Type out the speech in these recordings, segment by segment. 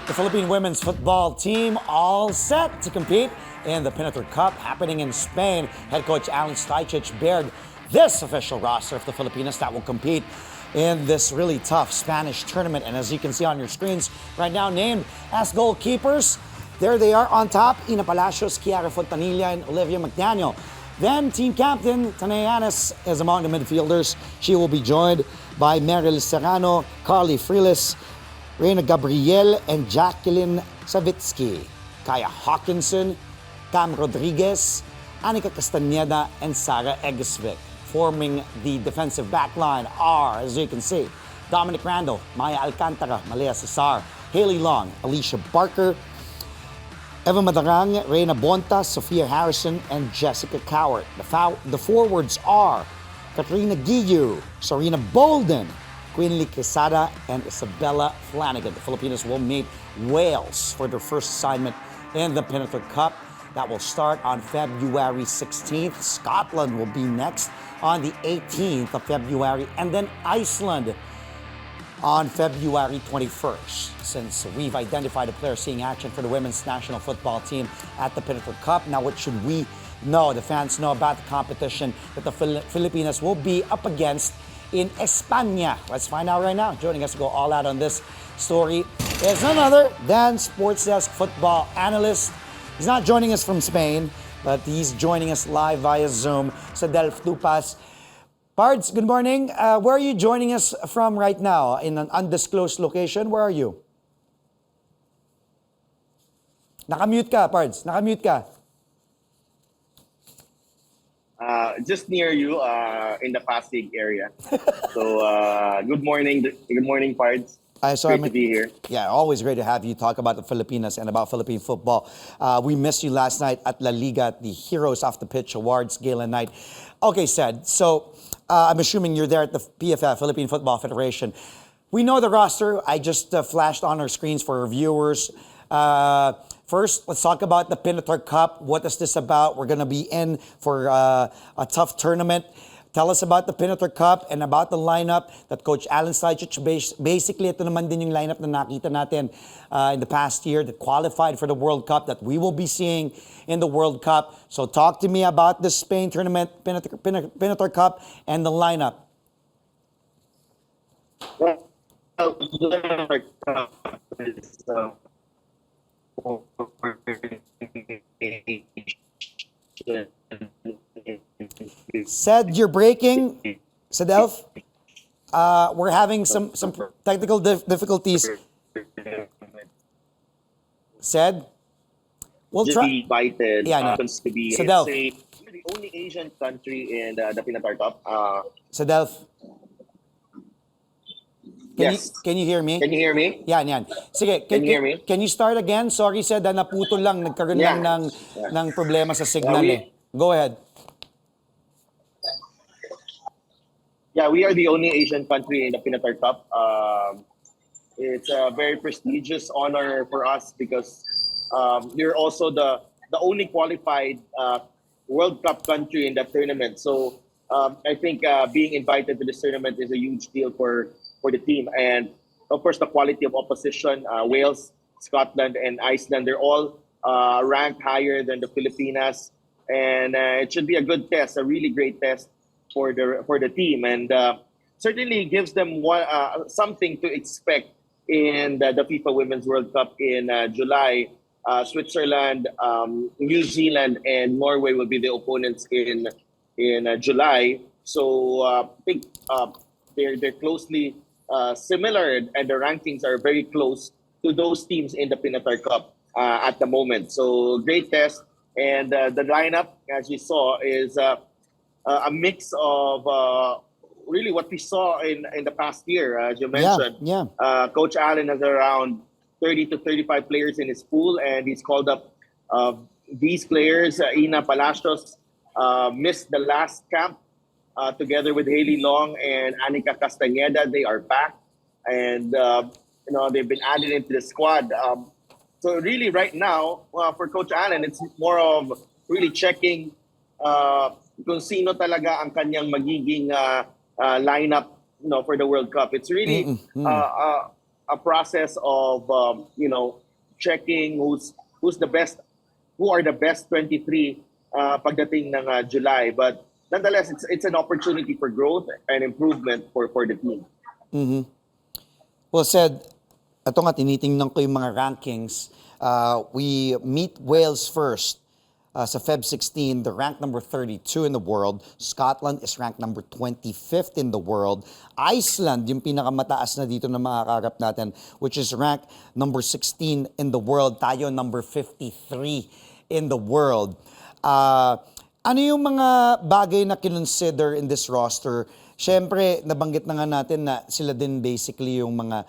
The Philippine women's football team all set to compete in the Pinatar Cup happening in Spain. Head coach Stajcic bared this official roster of the Filipinas that will compete in this really tough Spanish tournament. And as you can see on your screens right now, named as goalkeepers, there they are on top: Ina Palacios, Kiara Fontanilla, and Olivia McDaniel. Then team captain Tanayanes is among the midfielders. She will be joined by Meryl Serrano, Carly Frilis, Reina Gabriel, and Jacqueline Savitsky. Kaya Hawkinson, Cam Rodriguez, Anika Castañeda, and Sara Egesvik. Forming the defensive backline are, as you can see, Dominic Randall, Maya Alcantara, Malaya Cesar, Haley Long, Alicia Barker, Eva Madarang, Reina Bonta, Sophia Harrison, and Jessica Cowart. The forwards are Katrina Guiu, Sarina Bolden, Quinley Quesada, and Isabella Flanagan. The Filipinas will meet Wales for their first assignment in the Pinatar Cup. That will start on February 16th. Scotland will be next on the 18th of February, and then Iceland on February 21st. Since we've identified a player seeing action for the women's national football team at the Pinatar Cup, now what should we know, the fans know about the competition that the Filipinas will be up against in España? Let's find out right now. Joining us to go all out on this story is none other than Sports Desk football analyst. He's not joining us from Spain, but he's joining us live via Zoom. Cedelf Tupas. Pards, good morning. Where are you joining us from right now? In an undisclosed location? Where are you? Nakamute ka, Pards. Nakamute ka. Just near you, in the Pasig area. So, good morning, Pards. Great to be here. Yeah, always great to have you talk about the Filipinas and about Philippine football. We missed you last night at La Liga at the Heroes Off the Pitch Awards Gala night. Okay, Sed, so I'm assuming you're there at the PFF, Philippine Football Federation. We know the roster. I just flashed on our screens for our viewers. First, let's talk about the Pinatar Cup. What is this about? We're going to be in for a tough tournament. Tell us about the Pinatar Cup and about the lineup that Coach Stajcic, basically ito naman din yung lineup na nakita natin in the past year that qualified for the World Cup that we will be seeing in the World Cup. So talk to me about the Spain tournament, Pinatar Cup, and the lineup. Well, the Cup is Said you're breaking, Cedelf. We're having some technical difficulties. Said, we'll try. Invited happens to be Cedelf. The only Asian country in the Pinatar Cup. Cedelf. Can you hear me? Can you hear me? Yan. Sige, can you hear me? Can you start again? Sorry, Sed, naputol lang. Nagkaroon lang ng problema sa signal. Go ahead. Yeah, we are the only Asian country in the Pinatar Cup. It's a very prestigious honor for us because we're also the only qualified World Cup country in that tournament. So I think being invited to this tournament is a huge deal for the team. And of course, the quality of opposition, Wales, Scotland, and Iceland, they're all ranked higher than the Filipinas. And it should be a good test, a really great test for the team, and certainly gives them something to expect in the FIFA Women's World Cup in July. Switzerland, New Zealand, and Norway will be the opponents in July. So I think they're closely similar, and the rankings are very close to those teams in the Pinatar Cup at the moment. So great test, and the lineup, as you saw, is a mix of really what we saw in the past year, as you mentioned. Yeah. Coach Allen has around 30 to 35 players in his pool, and he's called up these players. Ina Palacios missed the last camp together with Haley Long and Anika Castañeda. They are back, and they've been added into the squad. So really, right now, for Coach Allen, it's more of really checking kung sino talaga ang kanyang magiging lineup, for the World Cup. It's really a a process of checking who's the best, who are the best 23 pagdating ng July. But nonetheless, it's an opportunity for growth and improvement for the team. Well said. Ito nga, tinitingnan ko yung mga rankings. We meet Wales first sa Feb 16. They're ranked number 32 in the world. Scotland is ranked number 25th in the world. Iceland, yung pinakamataas na dito na makakarap natin, which is ranked number 16 in the world. Tayo number 53 in the world. Ano yung mga bagay na kinonsider in this roster? Siyempre, nabanggit na nga natin na sila din basically yung mga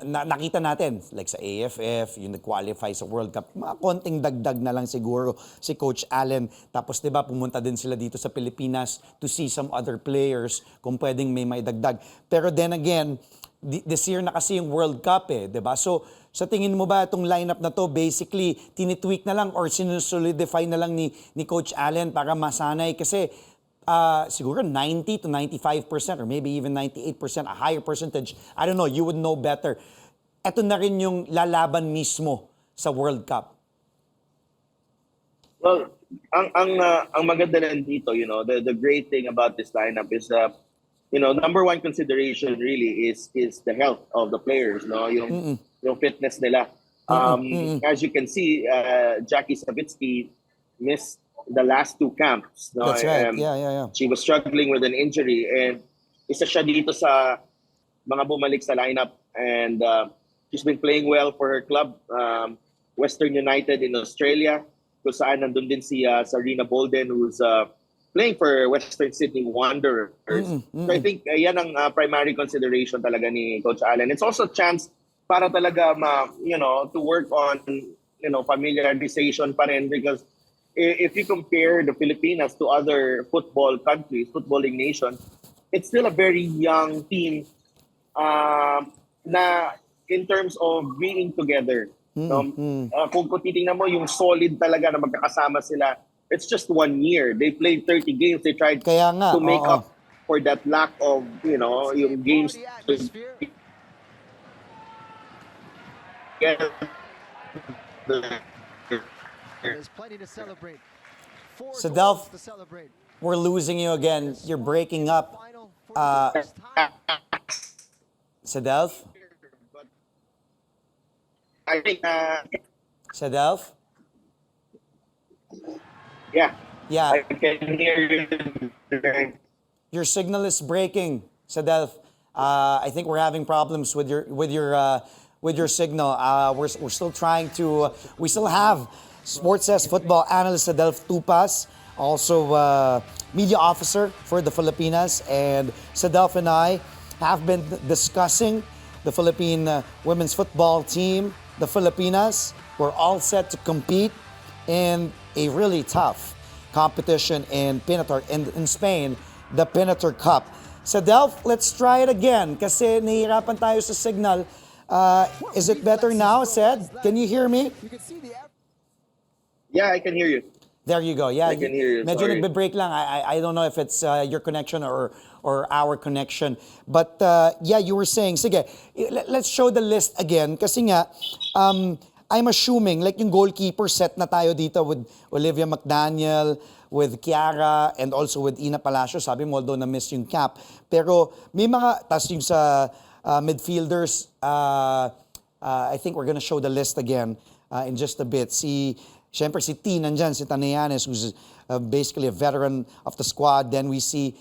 nakita natin, like sa AFF, yung nag-qualify sa World Cup, mga konting dagdag na lang siguro si Coach Allen. Tapos 'di ba pumunta din sila dito sa Pilipinas to see some other players kung pwedeng may dagdag. Pero then again, this year na kasi yung World Cup 'di ba? So sa tingin mo ba itong lineup na to basically tinitweak na lang or sinusolidify na lang ni Coach Allen para masanay kasi siguro 90 to 95% or maybe even 98%, a higher percentage. I don't know, you would know better. Ito na rin yung lalaban mismo sa World Cup. Well, ang maganda na dito, the great thing about this lineup is number one consideration really is the health of the players, no? Yung fitness nila. As you can see, Jackie Stajcic missed the last two camps. No? That's right. Yeah. She was struggling with an injury and isa siya dito sa mga bumalik sa lineup and she's been playing well for her club, Western United in Australia, kung saan nandun din si Sarina Bolden who's playing for Western Sydney Wanderers. So I think yan ang primary consideration talaga ni Coach Allen. It's also a chance para talaga to work on familiarization pa rin because if you compare the Filipinas to other football countries, footballing nations, it's still a very young team na in terms of being together. Kung titingnan mo yung solid talaga na magkakasama sila, it's just 1 year. They played 30 games. They tried to make up for that lack of, yung games. There's plenty to celebrate. Cedelf, we're losing you again. You're breaking up. Cedelf? I think, Cedelf? yeah. Yeah. I can hear you. Your signal is breaking, Cedelf. I think we're having problems with your signal. We're still trying to. We still have Sports Says football analyst Cedelf Tupas, also media officer for the Filipinas, and Cedelf and I have been discussing the Philippine women's football team, the Filipinas. We're all set to compete in a really tough competition in Pinatar in Spain, the Pinatar Cup. Cedelf, let's try it again kasi nahihirapan tayo sa signal. Is it better now, Ced? Can you hear me? Yeah, I can hear you. There you go. Yeah, I can hear you. Medyo Sorry. nagbe-break lang. I don't know if it's your connection or our connection. But yeah, you were saying, sige, let's show the list again. Kasi nga, I'm assuming, like yung goalkeeper set na tayo dito with Olivia McDaniel, with Kiara, and also with Ina Palacio. Sabi mo, although na-miss yung cap. Pero may mga, tas yung sa midfielders, I think we're gonna show the list again in just a bit. Siyempre si T nandyan, si Taneanes, who's basically a veteran of the squad. Then we see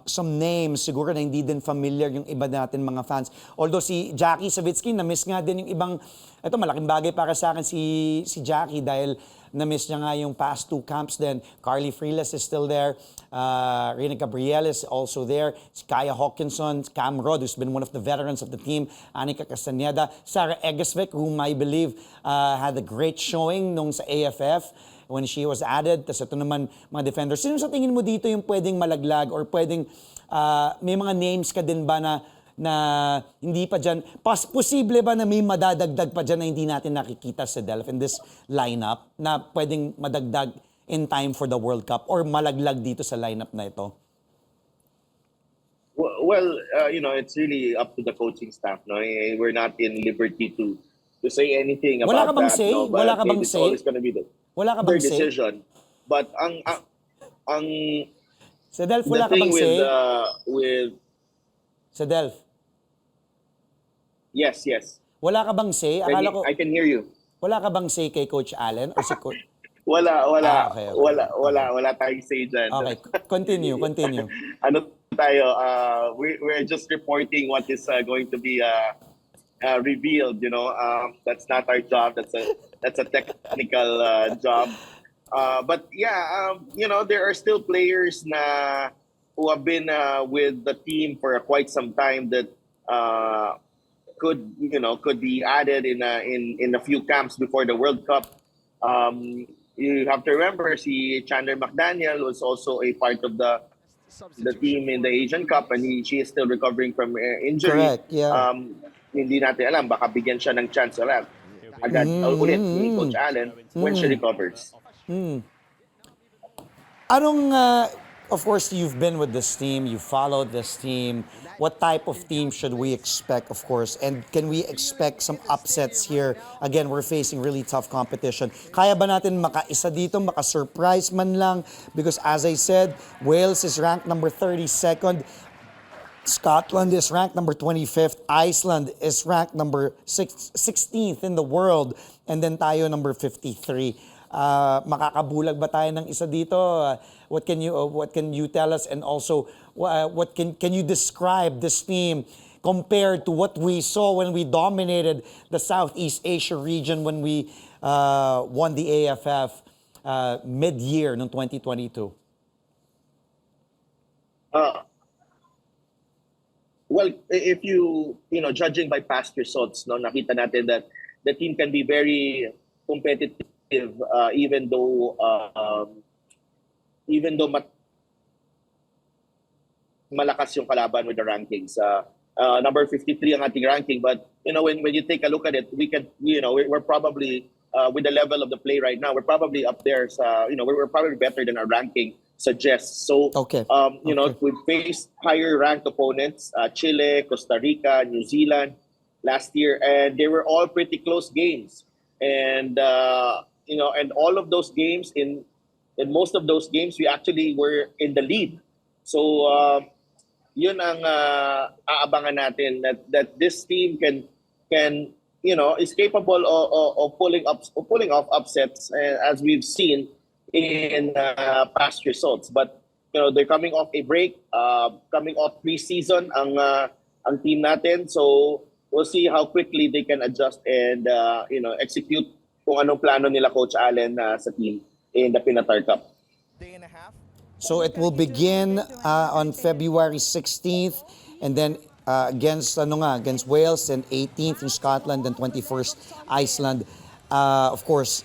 some names, siguro na hindi din familiar yung iba natin mga fans. Although si Jackie Stajcic, na-miss nga din yung ibang, ito malaking bagay para sa akin si Jackie dahil na-miss niya nga yung past two camps din. Carly Freeles is still there. Rina Gabriel is also there. Si Kaya Hawkinson, Cam Rod, who's been one of the veterans of the team. Anika Castaneda. Sarah Egesvik, whom I believe had a great showing nung sa AFF when she was added. Tapos ito naman mga defenders. Sino sa tingin mo dito yung pwedeng malaglag or pwedeng may mga names ka din ba na hindi pa dyan, posible ba na may madadagdag pa dyan na hindi natin nakikita sa Cedelf in this lineup na pwedeng madagdag in time for the World Cup or malaglag dito sa lineup na ito? It's really up to the coaching staff. No, we're not in liberty to say anything Wala ka about bang that. say? No, Wala but ka bang it's say? always going to be Wala ka their bang say? decision. But ang Cedelf, the wala ka thing bang say? with Cedelf, yes, wala ka bang say? Akala ko, I can hear you. wala ka bang say kay Coach Allen or si Coach? Wala, Ah, wala, okay, okay, wala, okay. wala, Okay, wala tayong say dyan. okay. Continue, continue. Ano tayo, we're just reporting what is going to be revealed. That's not our job. That's a technical job. But yeah, there are still players who have been with the team for quite some time that could be added in a few camps before the World Cup. You have to remember, Chandler McDaniel was also a part of the Substitution team in for the Asian Cup, and she is still recovering from injury. Correct, yeah. Hindi natin alam, baka bigyan siya ng chance agad ulit ni Coach Allen when she recovers. Anong, of course, you've been with this team, you followed this team. What type of team should we expect, of course? And can we expect some upsets here? Again, we're facing really tough competition. Kaya ba natin makaisa dito, maka-surprise man lang? Because as I said, Wales is ranked number 32nd. Scotland is ranked number 25th. Iceland is ranked number 16th in the world. And then tayo number 53. Makakabulag ba tayo ng isa dito? What can you tell us? And also, what can you describe this team compared to what we saw when we dominated the Southeast Asia region when we won the AFF mid-year ng 2022? Well, if judging by past results, no, nakita natin that the team can be very competitive, even though malakas yung kalaban with the rankings. Number 53 ang ating ranking, but when you take a look at it, we're probably with the level of the play right now, we're probably up there. We're probably better than our ranking suggests. So, Okay. we've faced higher ranked opponents, Chile, Costa Rica, New Zealand last year, and they were all pretty close games. And and all of those games, in most of those games, we actually were in the lead. So yun ang aabangan natin, that this team can is capable of pulling off upsets, as we've seen in past results. But they're coming off a break, coming off pre-season ang team natin. So we'll see how quickly they can adjust and execute kung anong plano nila Coach Allen sa team in the Pinatar Cup. day and a half. So it will begin on February 16th and then against Wales, and 18th in Scotland, and 21st Iceland. Of course,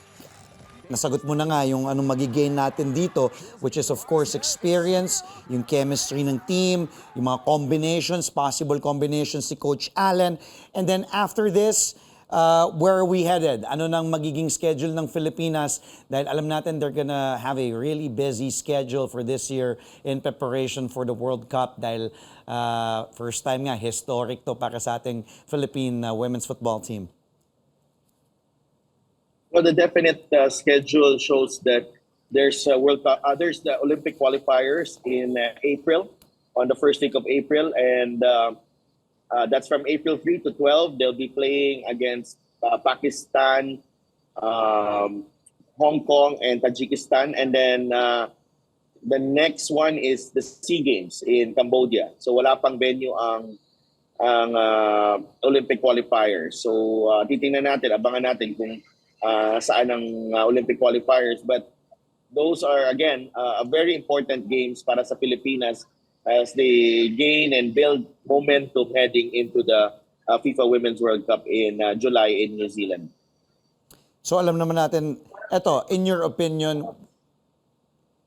nasagot mo na nga yung anong magigain natin dito, which is of course experience, yung chemistry ng team, yung mga combinations, possible combinations si Coach Allen. And then after this, where are we headed? Ano nang magiging schedule ng Filipinas? Dahil alam natin they're gonna have a really busy schedule for this year in preparation for the World Cup dahil first time nga, historic to para sa ating Philippine women's football team. Well, the definite schedule shows that there's World Cup, there's the Olympic qualifiers in April, on the first week of April, and that's from April 3 to 12. They'll be playing against Pakistan, Hong Kong, and Tajikistan. And then the next one is the SEA Games in Cambodia. So wala pang venue ang Olympic qualifiers. So titingnan natin, abangan natin kung saan ang Olympic qualifiers. But those are, again, very important games para sa Pilipinas as they gain and build momentum heading into the FIFA Women's World Cup in July in New Zealand. So alam naman natin, eto, in your opinion,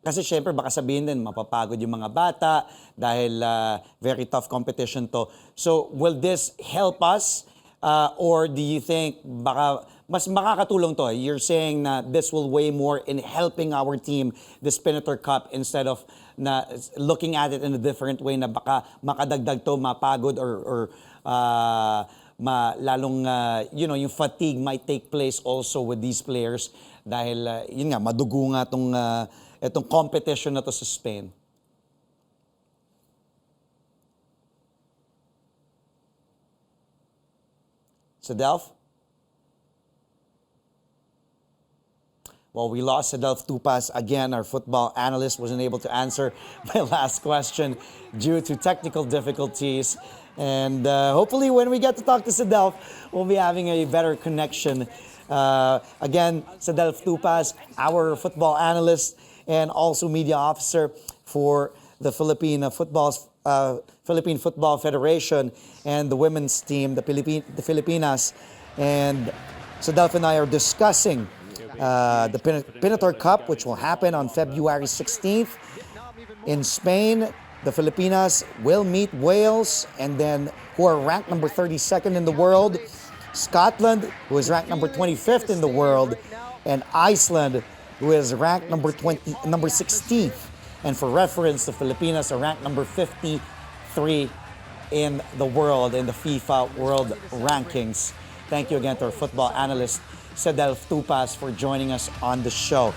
kasi syempre baka sabihin din mapapagod yung mga bata dahil very tough competition to. So will this help us or do you think baka mas makakatulong to. You're saying na this will weigh more in helping our team, this Pinatar Cup, instead of na looking at it in a different way na baka makadagdag to, mapagod or lalong, yung fatigue might take place also with these players dahil, yun nga, madugo nga itong competition na to sa Spain. Cedelf? Well, we lost Cedelf Tupas again. Our football analyst wasn't able to answer my last question due to technical difficulties. And hopefully when we get to talk to Cedelf, we'll be having a better connection. Again, Cedelf Tupas, our football analyst and also media officer for the Philippine Football Federation and the women's team, the Filipinas. And Cedelf and I are discussing the Pinatar Cup, which will happen on February 16th in Spain. The Filipinas will meet Wales, and then who are ranked number 32nd in the world, Scotland, who is ranked number 25th in the world, and Iceland, who is ranked number 16th. And for reference, the Filipinas are ranked number 53 in the world in the FIFA World Rankings. Thank you again to our football analyst, Cedelf Tupas, for joining us on the show.